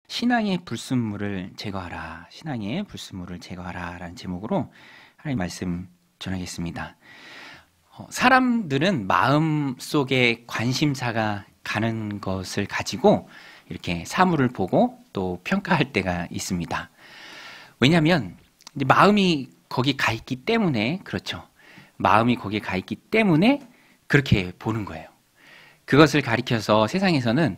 신앙의 불순물을 제거하라. 신앙의 불순물을 제거하라 라는 제목으로 하나님 말씀 전하겠습니다. 사람들은 마음속에 관심사가 가는 것을 가지고 이렇게 사물을 보고 또 평가할 때가 있습니다. 왜냐하면 이제 마음이 거기 가 있기 때문에, 그렇죠. 마음이 거기에 가 있기 때문에 그렇게 보는 거예요. 그것을 가리켜서 세상에서는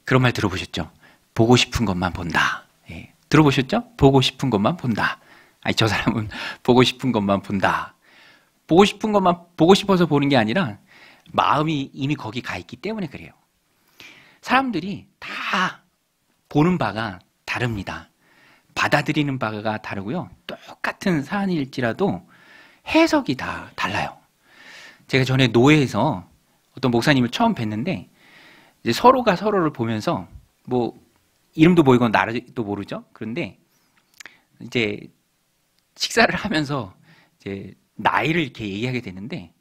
그런 말 들어보셨죠? 보고 싶은 것만 본다. 예. 들어보셨죠? 보고 싶은 것만 본다. 아니, 저 사람은 보고 싶은 것만 본다. 보고 싶은 것만 보고 싶어서 보는 게 아니라 마음이 이미 거기 가 있기 때문에 그래요. 사람들이 다 보는 바가 다릅니다. 받아들이는 바가 다르고요. 똑같은 사안일지라도 해석이 다 달라요. 제가 전에 노회에서 어떤 목사님을 처음 뵀는데 이제 서로가 서로를 보면서 뭐 이름도 모르고 나라도 모르죠. 그런데 이제 식사를 하면서 이제 나이를 이렇게 얘기하게 되는데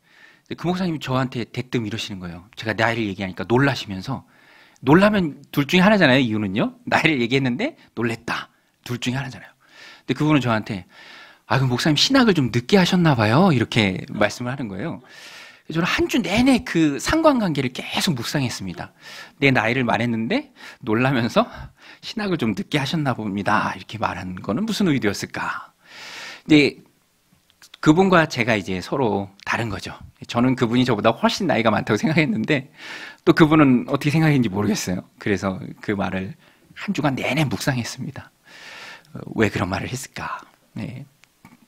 그 목사님이 저한테 대뜸 이러시는 거예요. 제가 나이를 얘기하니까 놀라시면서, 놀라면 둘 중에 하나잖아요. 이유는요. 나이를 얘기했는데 놀랬다. 둘 중에 하나잖아요. 근데 그분은 저한테 그 목사님 신학을 좀 늦게 하셨나 봐요. 이렇게 말씀을 하는 거예요. 저는 한 주 내내 그 상관관계를 계속 묵상했습니다. 내 나이를 말했는데 놀라면서 신학을 좀 늦게 하셨나 봅니다. 이렇게 말한 거는 무슨 의도였을까? 근데 그분과 제가 이제 서로 다른 거죠. 저는 그분이 저보다 훨씬 나이가 많다고 생각했는데 또 그분은 어떻게 생각했는지 모르겠어요. 그래서 그 말을 한 주간 내내 묵상했습니다. 왜 그런 말을 했을까? 네.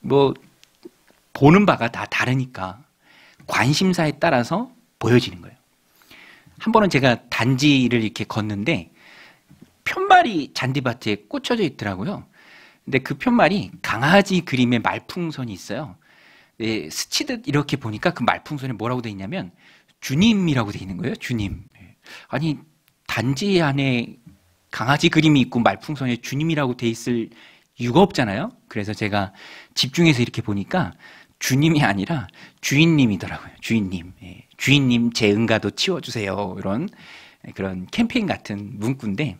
뭐 보는 바가 다 다르니까 관심사에 따라서 보여지는 거예요. 한 번은 제가 단지를 이렇게 걷는데 편말이 잔디밭에 꽂혀져 있더라고요. 근데 그 편말이 강아지 그림의 말풍선이 있어요. 네, 스치듯 이렇게 보니까 그 말풍선에 뭐라고 돼 있냐면 주님이라고 돼 있는 거예요. 주님. 아니, 단지 안에 강아지 그림이 있고 말풍선에 주님이라고 돼 있을 이유가 없잖아요. 그래서 제가 집중해서 이렇게 보니까 주님이 아니라 주인님이더라고요. 주인님. 예. 주인님 제 응가도 치워주세요. 이런 그런 캠페인 같은 문구인데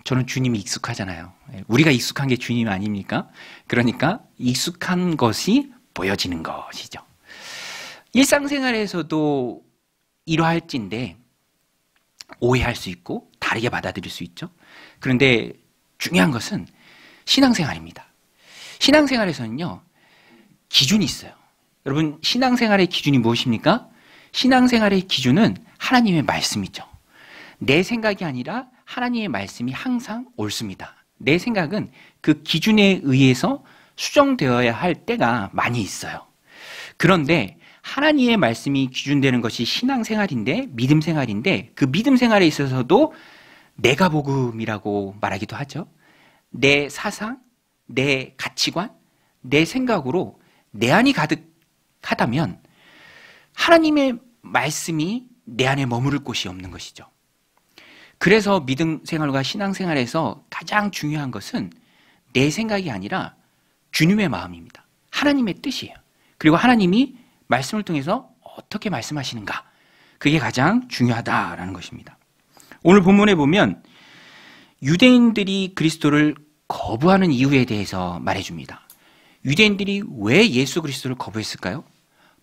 저는 주님이 익숙하잖아요. 예. 우리가 익숙한 게 주님 아닙니까? 그러니까 익숙한 것이 보여지는 것이죠. 일상생활에서도 이러할진데 오해할 수 있고 다르게 받아들일 수 있죠. 그런데 중요한 것은 신앙생활입니다. 신앙생활에서는요, 기준이 있어요. 여러분, 신앙생활의 기준이 무엇입니까? 신앙생활의 기준은 하나님의 말씀이죠. 내 생각이 아니라 하나님의 말씀이 항상 옳습니다. 내 생각은 그 기준에 의해서 수정되어야 할 때가 많이 있어요. 그런데 하나님의 말씀이 기준되는 것이 신앙생활인데, 믿음생활인데, 그 믿음생활에 있어서도 내가 복음이라고 말하기도 하죠. 내 사상, 내 가치관, 내 생각으로 내 안이 가득하다면 하나님의 말씀이 내 안에 머무를 곳이 없는 것이죠. 그래서 믿음 생활과 신앙 생활에서 가장 중요한 것은 내 생각이 아니라 주님의 마음입니다. 하나님의 뜻이에요. 그리고 하나님이 말씀을 통해서 어떻게 말씀하시는가, 그게 가장 중요하다라는 것입니다. 오늘 본문에 보면 유대인들이 그리스도를 거부하는 이유에 대해서 말해줍니다. 유대인들이 왜 예수 그리스도를 거부했을까요?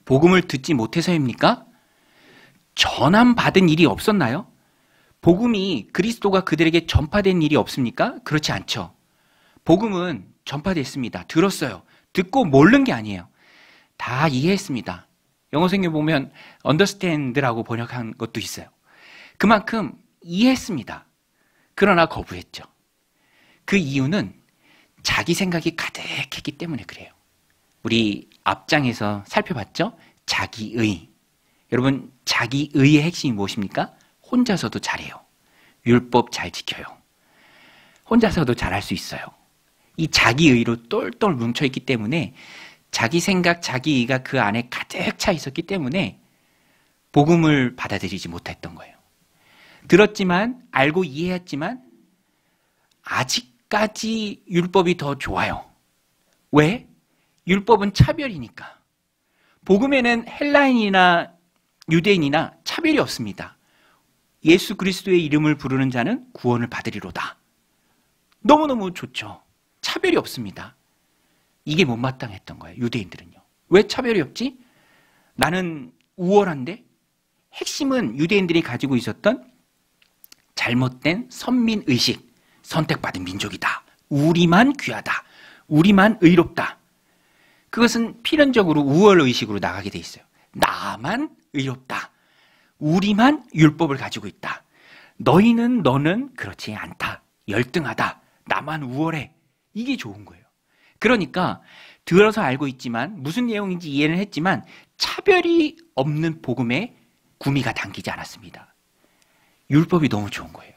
복음을 듣지 못해서입니까? 전함받은 일이 없었나요? 복음이 그리스도가 그들에게 전파된 일이 없습니까? 그렇지 않죠. 복음은 전파됐습니다. 들었어요. 듣고 모르는 게 아니에요. 다 이해했습니다. 영어 성경 보면 understand라고 번역한 것도 있어요. 그만큼 이해했습니다. 그러나 거부했죠. 그 이유는 자기 생각이 가득했기 때문에 그래요. 우리 앞장에서 살펴봤죠? 자기의. 여러분, 자기의의 핵심이 무엇입니까? 혼자서도 잘해요. 율법 잘 지켜요. 혼자서도 잘할 수 있어요. 이 자기의로 똘똘 뭉쳐있기 때문에 자기 생각, 자기의가 그 안에 가득 차 있었기 때문에 복음을 받아들이지 못했던 거예요. 들었지만, 알고 이해했지만 아직까지 율법이 더 좋아요. 왜? 율법은 차별이니까. 복음에는 헬라인이나 유대인이나 차별이 없습니다. 예수 그리스도의 이름을 부르는 자는 구원을 받으리로다. 너무너무 좋죠. 차별이 없습니다. 이게 못마땅했던 거예요. 유대인들은요. 왜 차별이 없지? 나는 우월한데? 핵심은 유대인들이 가지고 있었던 잘못된 선민의식, 선택받은 민족이다. 우리만 귀하다. 우리만 의롭다. 그것은 필연적으로 우월의식으로 나가게 돼 있어요. 나만 의롭다. 우리만 율법을 가지고 있다. 너는 그렇지 않다. 열등하다. 나만 우월해. 이게 좋은 거예요. 그러니까 들어서 알고 있지만 무슨 내용인지 이해는 했지만 차별이 없는 복음에 구미가 당기지 않았습니다. 율법이 너무 좋은 거예요.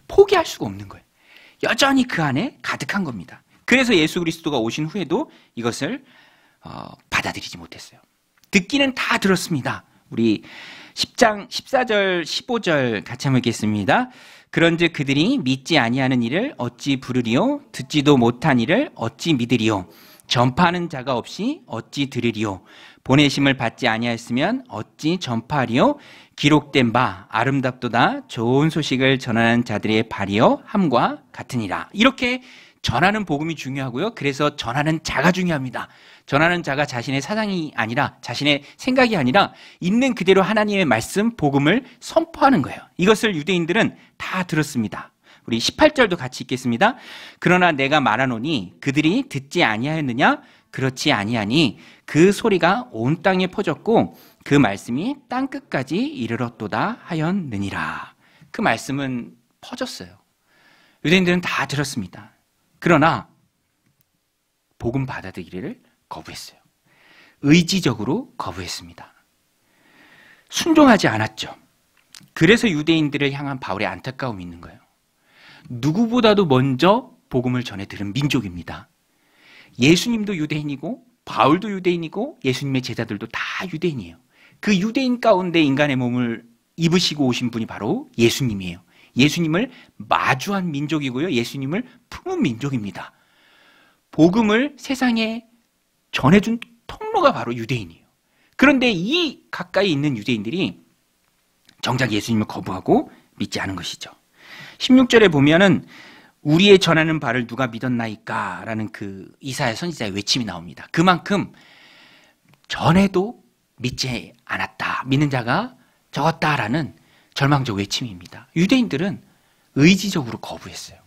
포기할 수가 없는 거예요. 여전히 그 안에 가득한 겁니다. 그래서 예수 그리스도가 오신 후에도 이것을 받아들이지 못했어요. 듣기는 다 들었습니다. 우리 10장 14절 15절 같이 한번 읽겠습니다. 그런즉 그들이 믿지 아니하는 이를 어찌 부르리요? 듣지도 못한 이를 어찌 믿으리요? 전파하는 자가 없이 어찌 들으리요? 보내심을 받지 아니하였으면 어찌 전파하리요? 기록된 바 아름답도다 좋은 소식을 전하는 자들의 발이요 함과 같으니라. 이렇게 전하는 복음이 중요하고요. 그래서 전하는 자가 중요합니다. 전하는 자가 자신의 사상이 아니라 자신의 생각이 아니라 있는 그대로 하나님의 말씀, 복음을 선포하는 거예요. 이것을 유대인들은 다 들었습니다. 우리 18절도 같이 읽겠습니다. 그러나 내가 말하노니 그들이 듣지 아니하였느냐? 그렇지 아니하니 그 소리가 온 땅에 퍼졌고 그 말씀이 땅끝까지 이르렀도다 하였느니라. 그 말씀은 퍼졌어요. 유대인들은 다 들었습니다. 그러나 복음 받아들이기를 거부했어요. 의지적으로 거부했습니다. 순종하지 않았죠. 그래서 유대인들을 향한 바울의 안타까움이 있는 거예요. 누구보다도 먼저 복음을 전해 들은 민족입니다. 예수님도 유대인이고 바울도 유대인이고 예수님의 제자들도 다 유대인이에요. 그 유대인 가운데 인간의 몸을 입으시고 오신 분이 바로 예수님이에요. 예수님을 마주한 민족이고요. 예수님을 품은 민족입니다. 복음을 세상에 전해준 통로가 바로 유대인이에요. 그런데 이 가까이 있는 유대인들이 정작 예수님을 거부하고 믿지 않은 것이죠. 16절에 보면은 우리의 전하는 바를 누가 믿었나이까? 라는 그 이사야 선지자의 외침이 나옵니다. 그만큼 전에도 믿지 않았다. 믿는 자가 적었다라는 절망적 외침입니다. 유대인들은 의지적으로 거부했어요.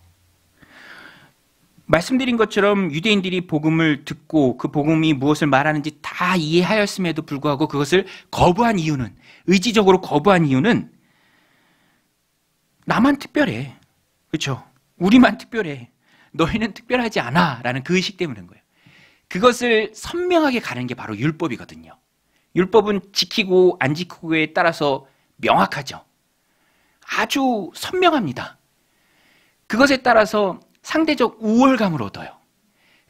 말씀드린 것처럼 유대인들이 복음을 듣고 그 복음이 무엇을 말하는지 다 이해하였음에도 불구하고 그것을 거부한 이유는, 의지적으로 거부한 이유는 나만 특별해. 그렇죠? 우리만 특별해. 너희는 특별하지 않아. 라는 그 의식 때문인 거예요. 그것을 선명하게 가는 게 바로 율법이거든요. 율법은 지키고 안 지키고에 따라서 명확하죠. 아주 선명합니다. 그것에 따라서 상대적 우월감을 얻어요.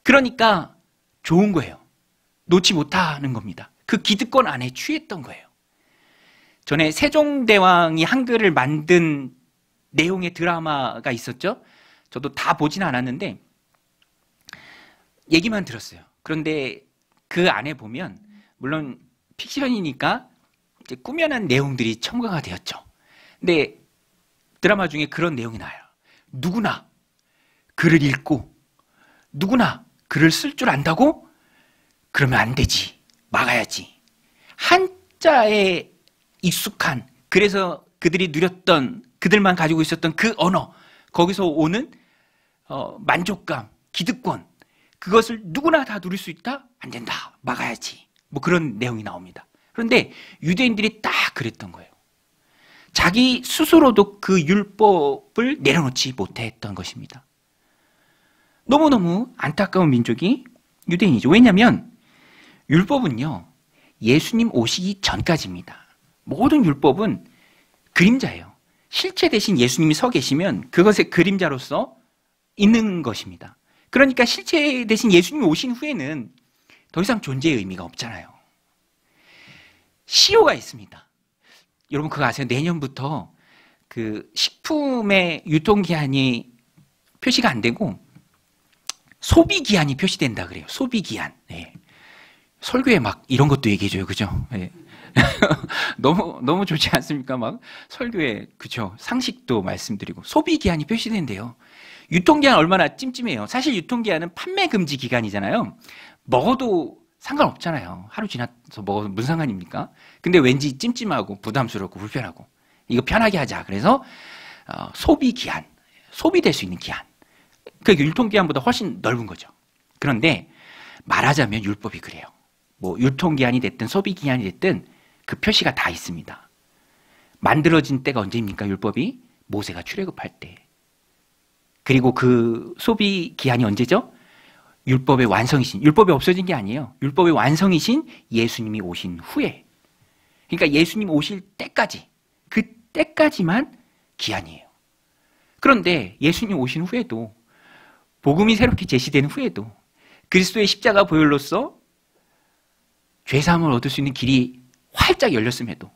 그러니까 좋은 거예요. 놓지 못하는 겁니다. 그 기득권 안에 취했던 거예요. 전에 세종대왕이 한글을 만든 내용의 드라마가 있었죠. 저도 다 보진 않았는데 얘기만 들었어요. 그런데 그 안에 보면 물론 픽션이니까 이제 꾸며낸 내용들이 첨가가 되었죠. 근데 드라마 중에 그런 내용이 나와요. 누구나 글을 읽고 누구나 글을 쓸 줄 안다고? 그러면 안 되지. 막아야지. 한자에 익숙한, 그래서 그들이 누렸던, 그들만 가지고 있었던 그 언어, 거기서 오는 만족감, 기득권, 그것을 누구나 다 누릴 수 있다? 안 된다. 막아야지. 뭐 그런 내용이 나옵니다. 그런데 유대인들이 딱 그랬던 거예요. 자기 스스로도 그 율법을 내려놓지 못했던 것입니다. 너무너무 안타까운 민족이 유대인이죠. 왜냐하면 율법은요, 예수님 오시기 전까지입니다. 모든 율법은 그림자예요. 실체 대신 예수님이 서 계시면 그것의 그림자로서 있는 것입니다. 그러니까 실체 대신 예수님이 오신 후에는 더 이상 존재의 의미가 없잖아요. 시효가 있습니다. 여러분 그거 아세요? 내년부터 그 식품의 유통기한이 표시가 안 되고 소비기한이 표시된다 그래요. 소비기한. 네. 설교에 막 이런 것도 얘기해줘요. 그죠? 네. 너무 좋지 않습니까? 막 설교에, 그죠? 상식도 말씀드리고 소비기한이 표시된대요. 유통기한 얼마나 찜찜해요. 사실 유통기한은 판매 금지 기간이잖아요. 먹어도 상관없잖아요. 하루 지나서 먹어도 무슨 상관입니까? 근데 왠지 찜찜하고 부담스럽고 불편하고 이거 편하게 하자. 그래서 소비 기한, 소비될 수 있는 기한. 그게 유통기한보다 훨씬 넓은 거죠. 그런데 말하자면 율법이 그래요. 뭐 유통기한이 됐든 소비기한이 됐든 그 표시가 다 있습니다. 만들어진 때가 언제입니까? 율법이 모세가 출애굽할 때. 그리고 그 소비기한이 언제죠? 율법의 완성이신, 율법이 없어진 게 아니에요. 율법의 완성이신 예수님이 오신 후에. 그러니까 예수님 오실 때까지, 그 때까지만 기한이에요. 그런데 예수님 오신 후에도, 복음이 새롭게 제시된 후에도 그리스도의 십자가 보혈로서 죄사함을 얻을 수 있는 길이 활짝 열렸음에도,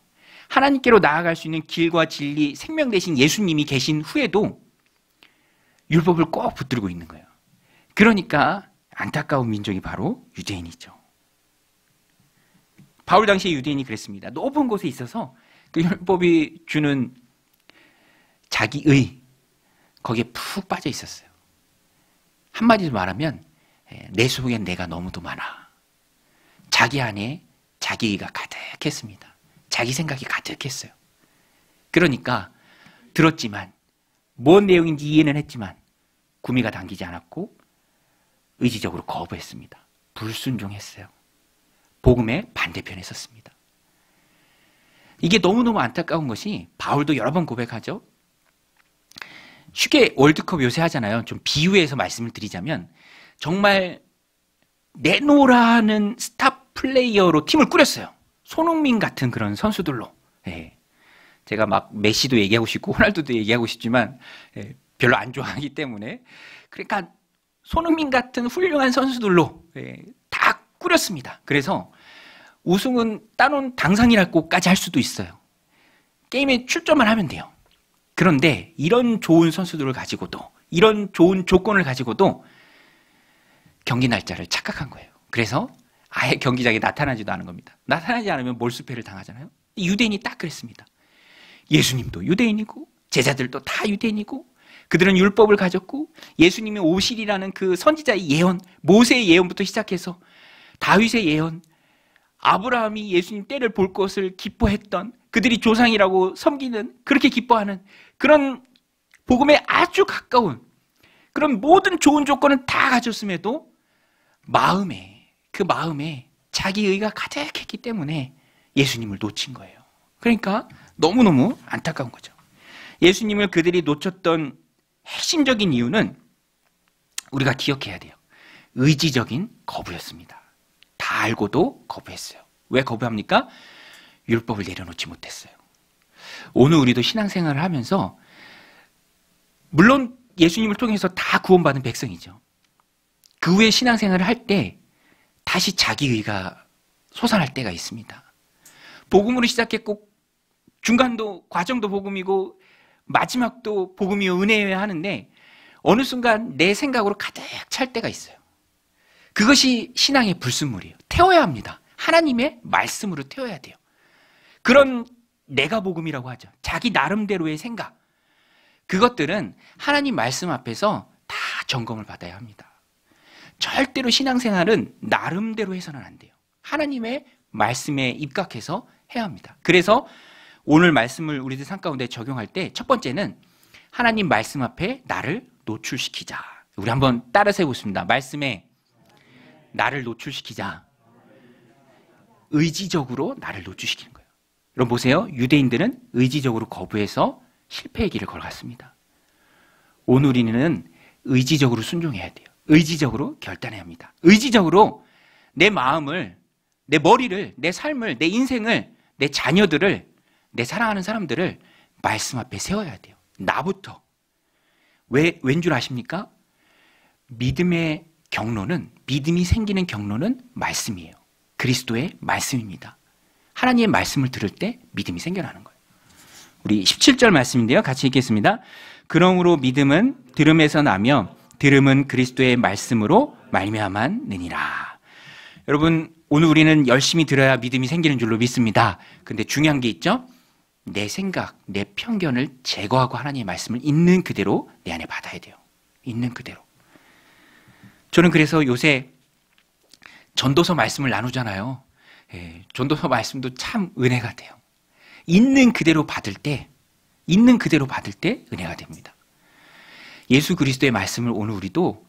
하나님께로 나아갈 수 있는 길과 진리, 생명 되신 예수님이 계신 후에도 율법을 꼭 붙들고 있는 거예요. 그러니까 안타까운 민족이 바로 유대인이죠. 바울 당시의 유대인이 그랬습니다. 높은 곳에 있어서 그 율법이 주는 자기의, 거기에 푹 빠져 있었어요. 한마디로 말하면 내 속엔 내가 너무도 많아. 자기 안에 자기의가 가득했습니다. 자기 생각이 가득했어요. 그러니까 들었지만, 뭔 내용인지 이해는 했지만 구미가 당기지 않았고 의지적으로 거부했습니다. 불순종했어요. 복음의 반대편에 섰습니다. 이게 너무너무 안타까운 것이, 바울도 여러 번 고백하죠. 쉽게 월드컵 요새 하잖아요. 좀 비유해서 말씀을 드리자면, 정말 내노라는 스타 플레이어로 팀을 꾸렸어요. 손흥민 같은 그런 선수들로. 예. 제가 막 메시도 얘기하고 싶고 호날두도 얘기하고 싶지만 별로 안 좋아하기 때문에, 그러니까 손흥민 같은 훌륭한 선수들로 다 꾸렸습니다. 그래서 우승은 따놓은 당상이라고까지 할 수도 있어요. 게임에 출전만 하면 돼요. 그런데 이런 좋은 선수들을 가지고도, 이런 좋은 조건을 가지고도 경기 날짜를 착각한 거예요. 그래서 아예 경기장에 나타나지도 않은 겁니다. 나타나지 않으면 몰수패를 당하잖아요. 유대인이 딱 그랬습니다. 예수님도 유대인이고 제자들도 다 유대인이고, 그들은 율법을 가졌고 예수님이 오시리라는 그 선지자의 예언, 모세의 예언부터 시작해서 다윗의 예언, 아브라함이 예수님 때를 볼 것을 기뻐했던, 그들이 조상이라고 섬기는, 그렇게 기뻐하는 그런 복음에 아주 가까운 그런 모든 좋은 조건은 다 가졌음에도 그 마음에 자기의가 가득했기 때문에 예수님을 놓친 거예요. 그러니까 너무너무 안타까운 거죠. 예수님을 그들이 놓쳤던 핵심적인 이유는 우리가 기억해야 돼요. 의지적인 거부였습니다. 다 알고도 거부했어요. 왜 거부합니까? 율법을 내려놓지 못했어요. 오늘 우리도 신앙생활을 하면서, 물론 예수님을 통해서 다 구원받은 백성이죠. 그 후에 신앙생활을 할 때 다시 자기의가 솟아날 때가 있습니다. 복음으로 시작했고 중간도 과정도 복음이고 마지막도 복음이요 은혜여야 하는데, 어느 순간 내 생각으로 가득 찰 때가 있어요. 그것이 신앙의 불순물이에요. 태워야 합니다. 하나님의 말씀으로 태워야 돼요. 그런 내가 복음이라고 하죠. 자기 나름대로의 생각, 그것들은 하나님 말씀 앞에서 다 점검을 받아야 합니다. 절대로 신앙생활은 나름대로 해서는 안 돼요. 하나님의 말씀에 입각해서 해야 합니다. 그래서 오늘 말씀을 우리들 삶 가운데 적용할 때 첫 번째는 하나님 말씀 앞에 나를 노출시키자. 우리 한번 따라서 해보겠습니다. 말씀에 나를 노출시키자. 의지적으로 나를 노출시키는 거예요. 여러분 보세요. 유대인들은 의지적으로 거부해서 실패의 길을 걸어갔습니다. 오늘 우리는 의지적으로 순종해야 돼요. 의지적으로 결단해야 합니다. 의지적으로 내 마음을, 내 머리를, 내 삶을, 내 인생을, 내 자녀들을, 내 사랑하는 사람들을 말씀 앞에 세워야 돼요. 나부터. 왠 줄 아십니까? 믿음의 경로는, 믿음이 생기는 경로는 말씀이에요. 그리스도의 말씀입니다. 하나님의 말씀을 들을 때 믿음이 생겨나는 거예요. 우리 17절 말씀인데요. 같이 읽겠습니다. 그러므로 믿음은 들음에서 나며 들음은 그리스도의 말씀으로 말미암았느니라. 여러분, 오늘 우리는 열심히 들어야 믿음이 생기는 줄로 믿습니다. 근데 중요한 게 있죠? 내 생각, 내 편견을 제거하고 하나님의 말씀을 있는 그대로 내 안에 받아야 돼요. 있는 그대로. 저는 그래서 요새 전도서 말씀을 나누잖아요. 전도서 말씀도 참 은혜가 돼요. 있는 그대로 받을 때 은혜가 됩니다. 예수 그리스도의 말씀을 오늘 우리도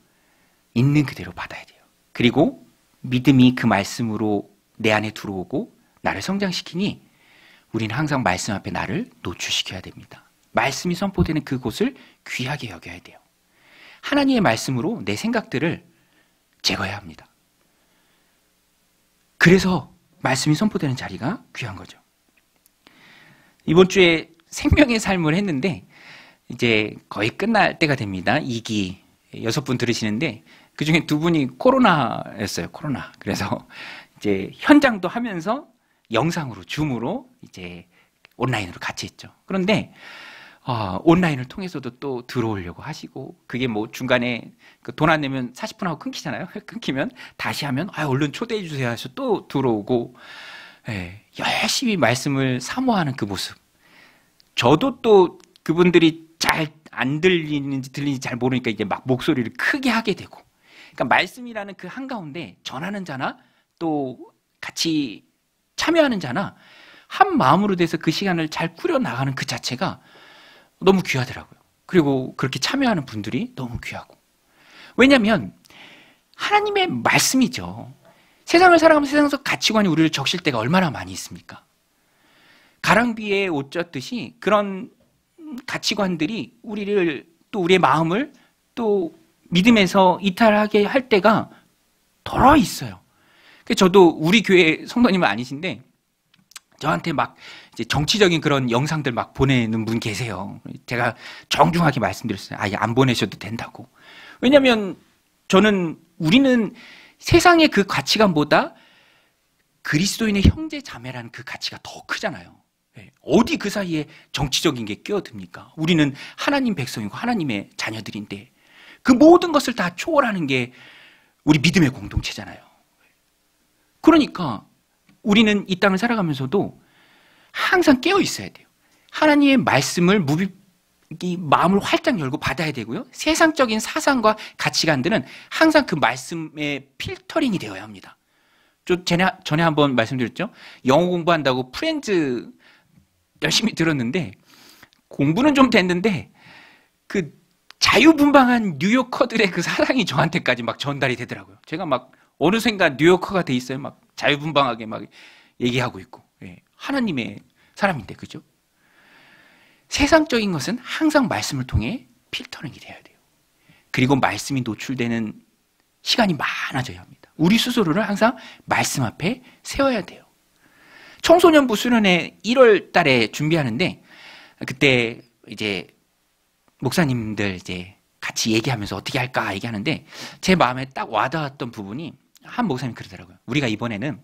있는 그대로 받아야 돼요. 그리고 믿음이 그 말씀으로 내 안에 들어오고 나를 성장시키니 우리는 항상 말씀 앞에 나를 노출시켜야 됩니다. 말씀이 선포되는 그곳을 귀하게 여겨야 돼요. 하나님의 말씀으로 내 생각들을 제거해야 합니다. 그래서 말씀이 선포되는 자리가 귀한 거죠. 이번 주에 생명의 삶을 했는데 이제 거의 끝날 때가 됩니다. 2기 6분 들으시는데 그중에 2분이 코로나였어요. 코로나. 그래서 이제 현장도 하면서 영상으로 줌으로 이제 온라인으로 같이 했죠. 그런데 온라인을 통해서도 또 들어오려고 하시고 그게 뭐 중간에 돈 안 내면 40분 하고 끊기잖아요. 끊기면 다시 하면 얼른 초대해 주세요 해서 또 들어오고 열심히 말씀을 사모하는 그 모습. 저도 또 그분들이 잘 안 들리는지 들리는지 잘 모르니까 이제 막 목소리를 크게 하게 되고 그러니까 말씀이라는 그 한가운데 전하는 자나 또 같이 참여하는 자나 한 마음으로 돼서 그 시간을 잘 꾸려나가는 그 자체가 너무 귀하더라고요. 그리고 그렇게 참여하는 분들이 너무 귀하고. 왜냐하면 하나님의 말씀이죠. 세상을 살아가면서 세상에서 가치관이 우리를 적실 때가 얼마나 많이 있습니까? 가랑비에 옷 젖듯이 그런 가치관들이 우리를 또 우리의 마음을 또 믿음에서 이탈하게 할 때가 덜어 있어요. 저도 우리 교회 성도님은 아니신데 저한테 막 이제 정치적인 그런 영상들 막 보내는 분 계세요. 제가 정중하게 말씀드렸어요. 아예 안 보내셔도 된다고. 왜냐하면 우리는 세상의 그 가치관보다 그리스도인의 형제 자매라는 그 가치가 더 크잖아요. 어디 그 사이에 정치적인 게 끼어듭니까? 우리는 하나님 백성이고 하나님의 자녀들인데 그 모든 것을 다 초월하는 게 우리 믿음의 공동체잖아요. 그러니까 우리는 이 땅을 살아가면서도 항상 깨어 있어야 돼요. 하나님의 말씀을 마음을 활짝 열고 받아야 되고요. 세상적인 사상과 가치관들은 항상 그 말씀의 필터링이 되어야 합니다. 전에 한번 말씀드렸죠. 영어 공부한다고 프렌즈 열심히 들었는데 공부는 좀 됐는데 그 자유분방한 뉴요커들의 그 사랑이 저한테까지 막 전달이 되더라고요. 제가 막 어느 순간 뉴요커가 돼 있어요. 막 자유분방하게 막 얘기하고 있고. 하나님의 사람인데, 그죠? 세상적인 것은 항상 말씀을 통해 필터링이 돼야 돼요. 그리고 말씀이 노출되는 시간이 많아져야 합니다. 우리 스스로를 항상 말씀 앞에 세워야 돼요. 청소년부 수련회 1월 달에 준비하는데 그때 이제 목사님들 이제 같이 얘기하면서 어떻게 할까 얘기하는데 제 마음에 딱 와닿았던 부분이 한 목사님이 그러더라고요. 우리가 이번에는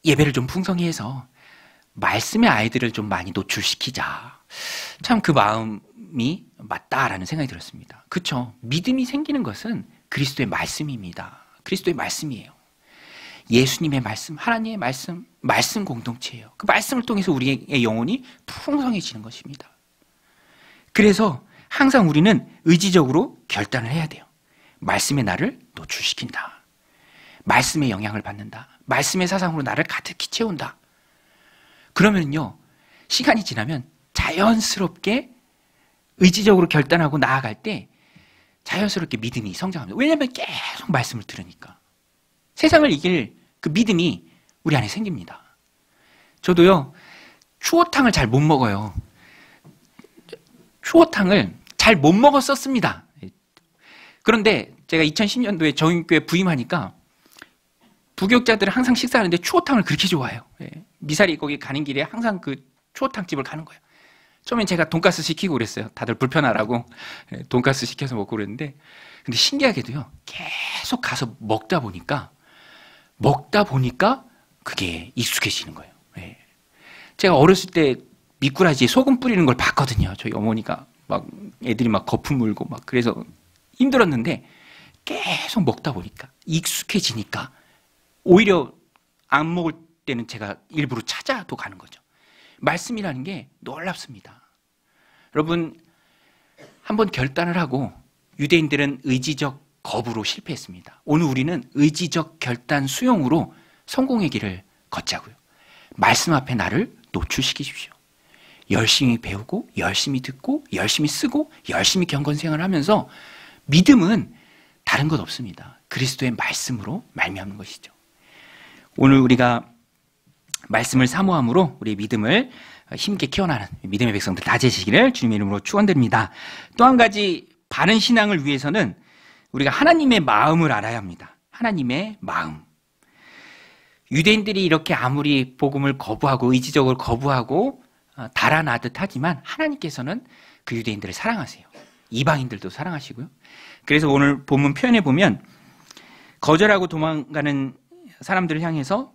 예배를 좀 풍성히 해서 말씀의 아이들을 좀 많이 노출시키자. 참 그 마음이 맞다라는 생각이 들었습니다. 그렇죠. 믿음이 생기는 것은 그리스도의 말씀입니다. 그리스도의 말씀이에요. 예수님의 말씀, 하나님의 말씀, 말씀 공동체예요. 그 말씀을 통해서 우리의 영혼이 풍성해지는 것입니다. 그래서 항상 우리는 의지적으로 결단을 해야 돼요. 말씀의 나를 노출시킨다. 말씀의 영향을 받는다. 말씀의 사상으로 나를 가득히 채운다. 그러면요, 시간이 지나면 자연스럽게 의지적으로 결단하고 나아갈 때 자연스럽게 믿음이 성장합니다. 왜냐하면 계속 말씀을 들으니까. 세상을 이길 그 믿음이 우리 안에 생깁니다. 저도요, 추어탕을 잘 못 먹어요. 추어탕을 잘 못 먹었었습니다. 그런데 제가 2010년도에 정인교회 부임하니까 부교육자들은 항상 식사하는데 추어탕을 그렇게 좋아해요. 미사리 거기 가는 길에 항상 그 추어탕집을 가는 거예요. 처음엔 제가 돈가스 시키고 그랬어요. 다들 불편하라고 돈가스 시켜서 먹고 그랬는데 근데 신기하게도요. 계속 가서 먹다 보니까 그게 익숙해지는 거예요. 제가 어렸을 때 미꾸라지에 소금 뿌리는 걸 봤거든요. 저희 어머니가 막 애들이 막 거품 물고 막 그래서 힘들었는데 계속 먹다 보니까 익숙해지니까 오히려 안 먹을 때는 제가 일부러 찾아도 가는 거죠. 말씀이라는 게 놀랍습니다. 여러분, 한번 결단을 하고 유대인들은 의지적 거부로 실패했습니다. 오늘 우리는 의지적 결단 수용으로 성공의 길을 걷자고요. 말씀 앞에 나를 노출시키십시오. 열심히 배우고 열심히 듣고 열심히 쓰고 열심히 경건생활을 하면서 믿음은 다른 것 없습니다. 그리스도의 말씀으로 말미암는 것이죠. 오늘 우리가 말씀을 사모함으로 우리 믿음을 힘있게 키워나가는 믿음의 백성들 다 되시기를 주님의 이름으로 축원드립니다. 또 한 가지 바른 신앙을 위해서는 우리가 하나님의 마음을 알아야 합니다. 하나님의 마음. 유대인들이 이렇게 아무리 복음을 거부하고 의지적으로 거부하고 달아나듯 하지만 하나님께서는 그 유대인들을 사랑하세요. 이방인들도 사랑하시고요. 그래서 오늘 본문 표현해 보면 거절하고 도망가는 사람들을 향해서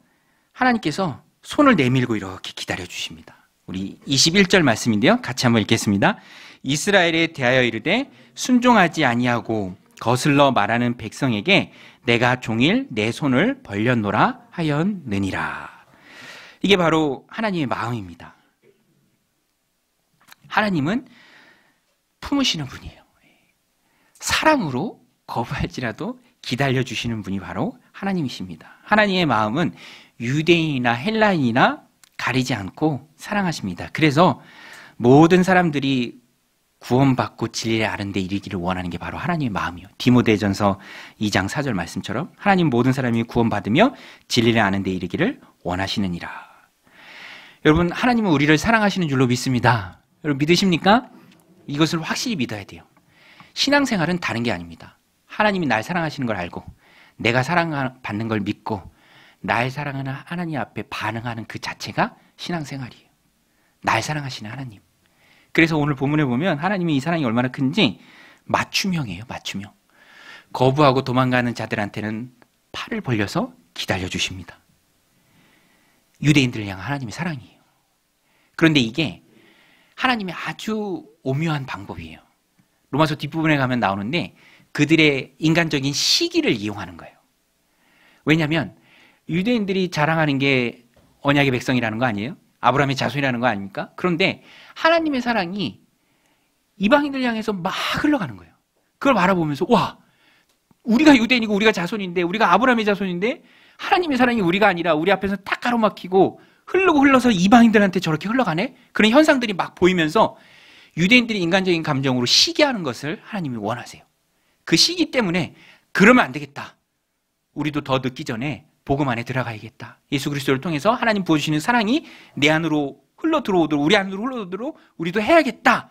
하나님께서 손을 내밀고 이렇게 기다려 주십니다. 우리 21절 말씀인데요. 같이 한번 읽겠습니다. 이스라엘에 대하여 이르되 순종하지 아니하고 거슬러 말하는 백성에게 내가 종일 내 손을 벌렸노라 하였느니라. 이게 바로 하나님의 마음입니다. 하나님은 품으시는 분이에요. 사랑으로 거부할지라도 기다려주시는 분이 바로 하나님이십니다. 하나님의 마음은 유대인이나 헬라인이나 가리지 않고 사랑하십니다. 그래서 모든 사람들이 구원받고 진리를 아는 데 이르기를 원하는 게 바로 하나님의 마음이요. 디모데전서 2장 4절 말씀처럼 하나님 모든 사람이 구원받으며 진리를 아는 데 이르기를 원하시느니라. 여러분, 하나님은 우리를 사랑하시는 줄로 믿습니다. 여러분 믿으십니까? 이것을 확실히 믿어야 돼요. 신앙생활은 다른 게 아닙니다. 하나님이 날 사랑하시는 걸 알고 내가 사랑받는 걸 믿고 날 사랑하는 하나님 앞에 반응하는 그 자체가 신앙생활이에요. 날 사랑하시는 하나님. 그래서 오늘 본문에 보면 하나님이 이 사랑이 얼마나 큰지 맞춤형이에요. 맞춤형. 거부하고 도망가는 자들한테는 팔을 벌려서 기다려주십니다. 유대인들을 향한 하나님의 사랑이에요. 그런데 이게 하나님의 아주 오묘한 방법이에요. 로마서 뒷부분에 가면 나오는데 그들의 인간적인 시기를 이용하는 거예요. 왜냐하면 유대인들이 자랑하는 게 언약의 백성이라는 거 아니에요? 아브라함의 자손이라는 거 아닙니까? 그런데 하나님의 사랑이 이방인들 향해서 막 흘러가는 거예요. 그걸 바라보면서 와, 우리가 유대인이고 우리가 자손인데 우리가 아브라함의 자손인데 하나님의 사랑이 우리가 아니라 우리 앞에서 딱 가로막히고 흘러서 이방인들한테 저렇게 흘러가네? 그런 현상들이 막 보이면서 유대인들이 인간적인 감정으로 시기하는 것을 하나님이 원하세요. 그 시기 때문에 그러면 안 되겠다. 우리도 더 늦기 전에 복음 안에 들어가야겠다. 예수 그리스도를 통해서 하나님 부어주시는 사랑이 내 안으로 흘러 들어오도록 우리 안으로 흘러 들어오도록 우리도 해야겠다.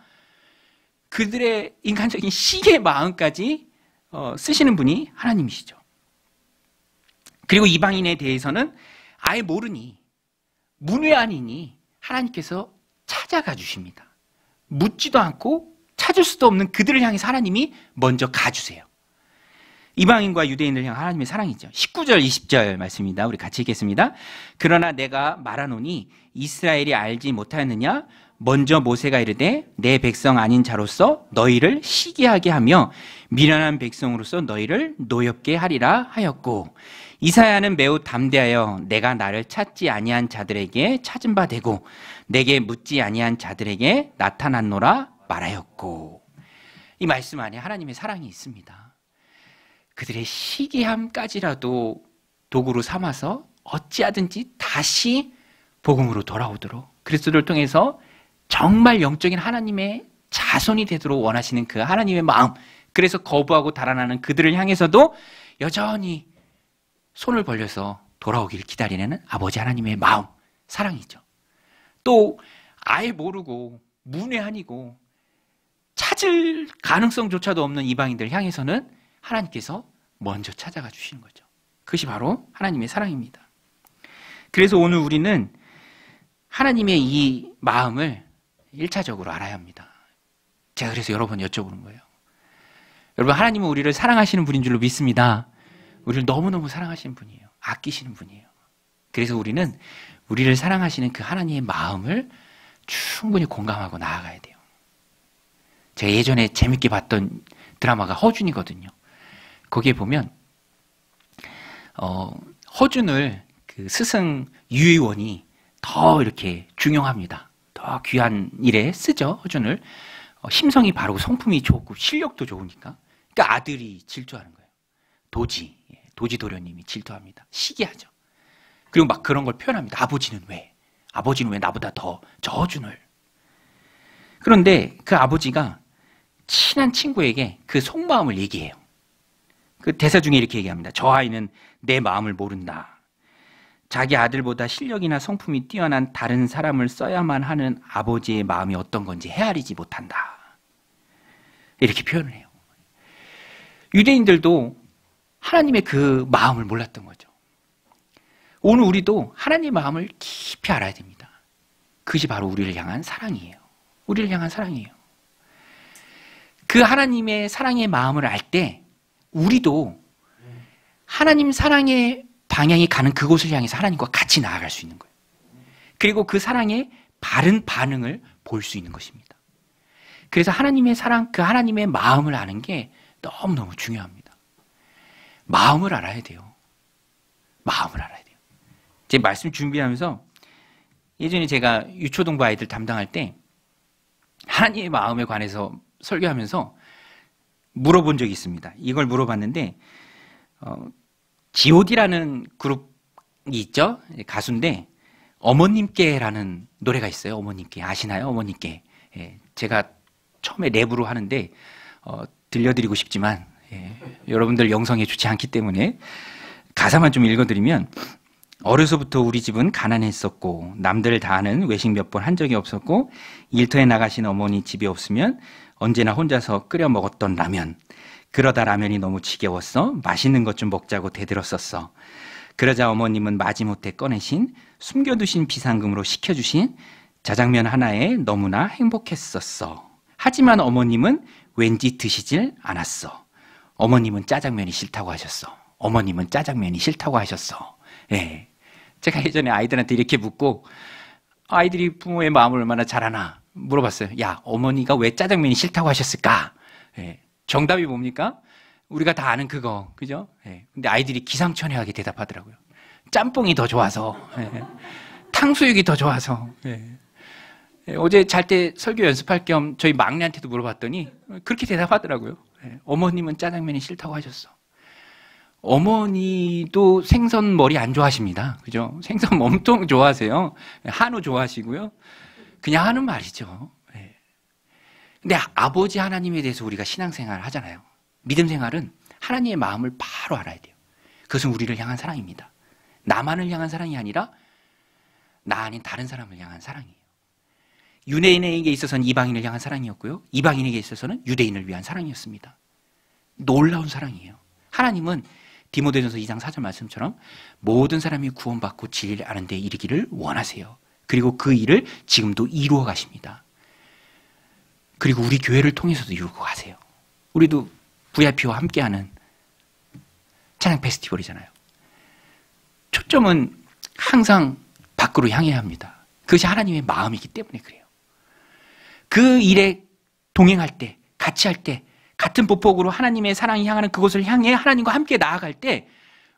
그들의 인간적인 시기의 마음까지 쓰시는 분이 하나님이시죠. 그리고 이방인에 대해서는 아예 모르니 문외한이니 하나님께서 찾아가 주십니다. 묻지도 않고 찾을 수도 없는 그들을 향해서 하나님이 먼저 가주세요. 이방인과 유대인을 향한 하나님의 사랑이죠. 19절 20절 말씀입니다. 우리 같이 읽겠습니다. 그러나 내가 말하노니 이스라엘이 알지 못하였느냐? 먼저 모세가 이르되 내 백성 아닌 자로서 너희를 시기하게 하며 미련한 백성으로서 너희를 노엽게 하리라 하였고, 이사야는 매우 담대하여 내가 나를 찾지 아니한 자들에게 찾은 바 되고 내게 묻지 아니한 자들에게 나타났노라 말하였고. 이 말씀 안에 하나님의 사랑이 있습니다. 그들의 시기함까지라도 도구로 삼아서 어찌하든지 다시 복음으로 돌아오도록 그리스도를 통해서 정말 영적인 하나님의 자손이 되도록 원하시는 그 하나님의 마음, 그래서 거부하고 달아나는 그들을 향해서도 여전히 손을 벌려서 돌아오길 기다리는 아버지 하나님의 마음, 사랑이죠. 또 아예 모르고 문외한이고 찾을 가능성조차도 없는 이방인들 향해서는 하나님께서 먼저 찾아가 주시는 거죠. 그것이 바로 하나님의 사랑입니다. 그래서 오늘 우리는 하나님의 이 마음을 1차적으로 알아야 합니다. 제가 그래서 여러 번 여쭤보는 거예요. 여러분, 하나님은 우리를 사랑하시는 분인 줄로 믿습니다. 우리를 너무너무 사랑하시는 분이에요. 아끼시는 분이에요. 그래서 우리는 우리를 사랑하시는 그 하나님의 마음을 충분히 공감하고 나아가야 돼요. 제가 예전에 재밌게 봤던 드라마가 허준이거든요. 거기에 보면 허준을 그 스승 유의원이 더 이렇게 중용합니다. 더 귀한 일에 쓰죠, 허준을. 심성이 바르고 성품이 좋고 실력도 좋으니까. 그러니까 아들이 질투하는 거예요. 도지 도련님이 질투합니다. 시기하죠. 그리고 막 그런 걸 표현합니다. 아버지는 왜 나보다 더 저준을. 그런데 그 아버지가 친한 친구에게 그 속마음을 얘기해요. 그 대사 중에 이렇게 얘기합니다. 저 아이는 내 마음을 모른다. 자기 아들보다 실력이나 성품이 뛰어난 다른 사람을 써야만 하는 아버지의 마음이 어떤 건지 헤아리지 못한다. 이렇게 표현을 해요. 유대인들도 하나님의 그 마음을 몰랐던 거죠. 오늘 우리도 하나님의 마음을 깊이 알아야 됩니다. 그것이 바로 우리를 향한 사랑이에요. 우리를 향한 사랑이에요. 그 하나님의 사랑의 마음을 알 때 우리도 하나님 사랑의 방향이 가는 그곳을 향해서 하나님과 같이 나아갈 수 있는 거예요. 그리고 그 사랑의 바른 반응을 볼 수 있는 것입니다. 그래서 하나님의 사랑, 그 하나님의 마음을 아는 게 너무너무 중요합니다. 마음을 알아야 돼요. 마음을 알아야 돼요. 제 말씀 준비하면서 예전에 제가 유초동부 아이들 담당할 때 하나님의 마음에 관해서 설교하면서 물어본 적이 있습니다. 이걸 물어봤는데 G.O.D라는 그룹이 있죠. 가수인데 어머님께라는 노래가 있어요. 어머님께 아시나요? 어머님께. 제가 처음에 랩으로 하는데 들려드리고 싶지만 여러분들 영성에 좋지 않기 때문에 가사만 좀 읽어드리면 어려서부터 우리 집은 가난했었고 남들 다 아는 외식 몇 번 한 적이 없었고 일터에 나가신 어머니 집이 없으면 언제나 혼자서 끓여 먹었던 라면. 그러다 라면이 너무 지겨웠어. 맛있는 것 좀 먹자고 대들었었어. 그러자 어머님은 마지못해 꺼내신 숨겨두신 비상금으로 시켜주신 짜장면 하나에 너무나 행복했었어. 하지만 어머님은 왠지 드시질 않았어. 어머님은 짜장면이 싫다고 하셨어. 어머님은 짜장면이 싫다고 하셨어. 예. 제가 예전에 아이들한테 이렇게 묻고 아이들이 부모의 마음을 얼마나 잘 아나 물어봤어요. 야, 어머니가 왜 짜장면이 싫다고 하셨을까? 예. 정답이 뭡니까? 우리가 다 아는 그거, 그죠? 예. 근데 아이들이 기상천외하게 대답하더라고요. 짬뽕이 더 좋아서, 예. 탕수육이 더 좋아서. 예. 예. 어제 잘 때 설교 연습할 겸 저희 막내한테도 물어봤더니 그렇게 대답하더라고요. 예. 어머님은 짜장면이 싫다고 하셨어. 어머니도 생선 머리 안 좋아하십니다. 그죠? 생선 엄청 좋아하세요. 한우 좋아하시고요. 그냥 하는 말이죠. 예. 근데 아버지 하나님에 대해서 우리가 신앙생활을 하잖아요. 믿음 생활은 하나님의 마음을 바로 알아야 돼요. 그것은 우리를 향한 사랑입니다. 나만을 향한 사랑이 아니라 나 아닌 다른 사람을 향한 사랑이에요. 유대인에게 있어서는 이방인을 향한 사랑이었고요. 이방인에게 있어서는 유대인을 위한 사랑이었습니다. 놀라운 사랑이에요. 하나님은 디모데전서 2장 4절 말씀처럼 모든 사람이 구원받고 진리를 아는 데 이르기를 원하세요. 그리고 그 일을 지금도 이루어 가십니다. 그리고 우리 교회를 통해서도 이루고 가세요. 우리도 VIP와 함께하는 찬양 페스티벌이잖아요. 초점은 항상 밖으로 향해야 합니다. 그것이 하나님의 마음이기 때문에 그래요. 그 일에 동행할 때, 같이 할 때, 같은 보폭으로 하나님의 사랑이 향하는 그곳을 향해 하나님과 함께 나아갈 때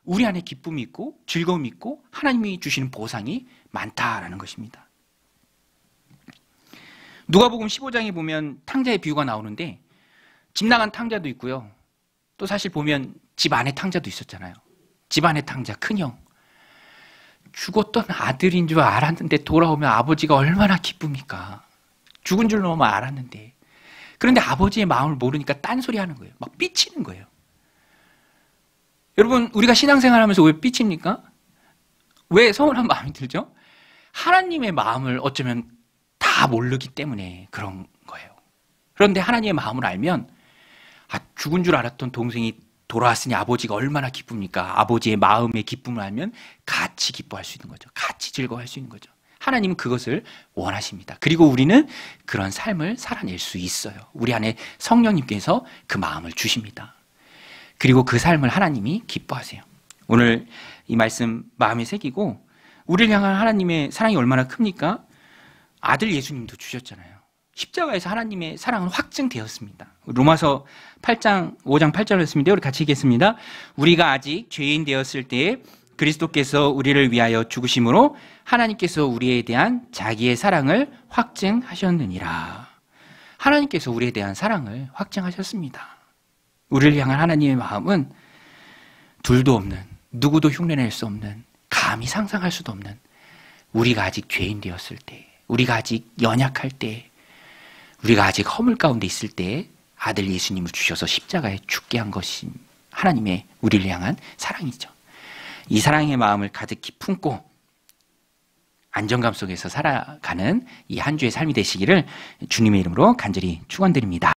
우리 안에 기쁨이 있고 즐거움이 있고 하나님이 주시는 보상이 많다라는 것입니다. 누가복음 15장에 보면 탕자의 비유가 나오는데 집 나간 탕자도 있고요. 또 사실 보면 집 안에 탕자도 있었잖아요. 집 안에 탕자, 큰형. 죽었던 아들인 줄 알았는데 돌아오면 아버지가 얼마나 기쁩니까? 죽은 줄 너무 알았는데. 그런데 아버지의 마음을 모르니까 딴소리 하는 거예요. 막 삐치는 거예요. 여러분, 우리가 신앙생활 하면서 왜 삐칩니까? 왜 서운한 마음이 들죠? 하나님의 마음을 어쩌면 다 모르기 때문에 그런 거예요. 그런데 하나님의 마음을 알면 죽은 줄 알았던 동생이 돌아왔으니 아버지가 얼마나 기쁩니까? 아버지의 마음의 기쁨을 알면 같이 기뻐할 수 있는 거죠. 같이 즐거워할 수 있는 거죠. 하나님은 그것을 원하십니다. 그리고 우리는 그런 삶을 살아낼 수 있어요. 우리 안에 성령님께서 그 마음을 주십니다. 그리고 그 삶을 하나님이 기뻐하세요. 오늘 이 말씀 마음에 새기고 우리를 향한 하나님의 사랑이 얼마나 큽니까? 아들 예수님도 주셨잖아요. 십자가에서 하나님의 사랑은 확증되었습니다. 로마서 5장 8절 말씀인데 우리 같이 읽겠습니다. 우리가 아직 죄인 되었을 때에 그리스도께서 우리를 위하여 죽으심으로 하나님께서 우리에 대한 자기의 사랑을 확증하셨느니라. 하나님께서 우리에 대한 사랑을 확증하셨습니다. 우리를 향한 하나님의 마음은 둘도 없는, 누구도 흉내낼 수 없는, 감히 상상할 수도 없는, 우리가 아직 죄인 되었을 때, 우리가 아직 연약할 때, 우리가 아직 허물 가운데 있을 때 아들 예수님을 주셔서 십자가에 죽게 한 것이 하나님의 우리를 향한 사랑이죠. 이 사랑의 마음을 가득히 품고 안정감 속에서 살아가는 이 한 주의 삶이 되시기를 주님의 이름으로 간절히 축원드립니다.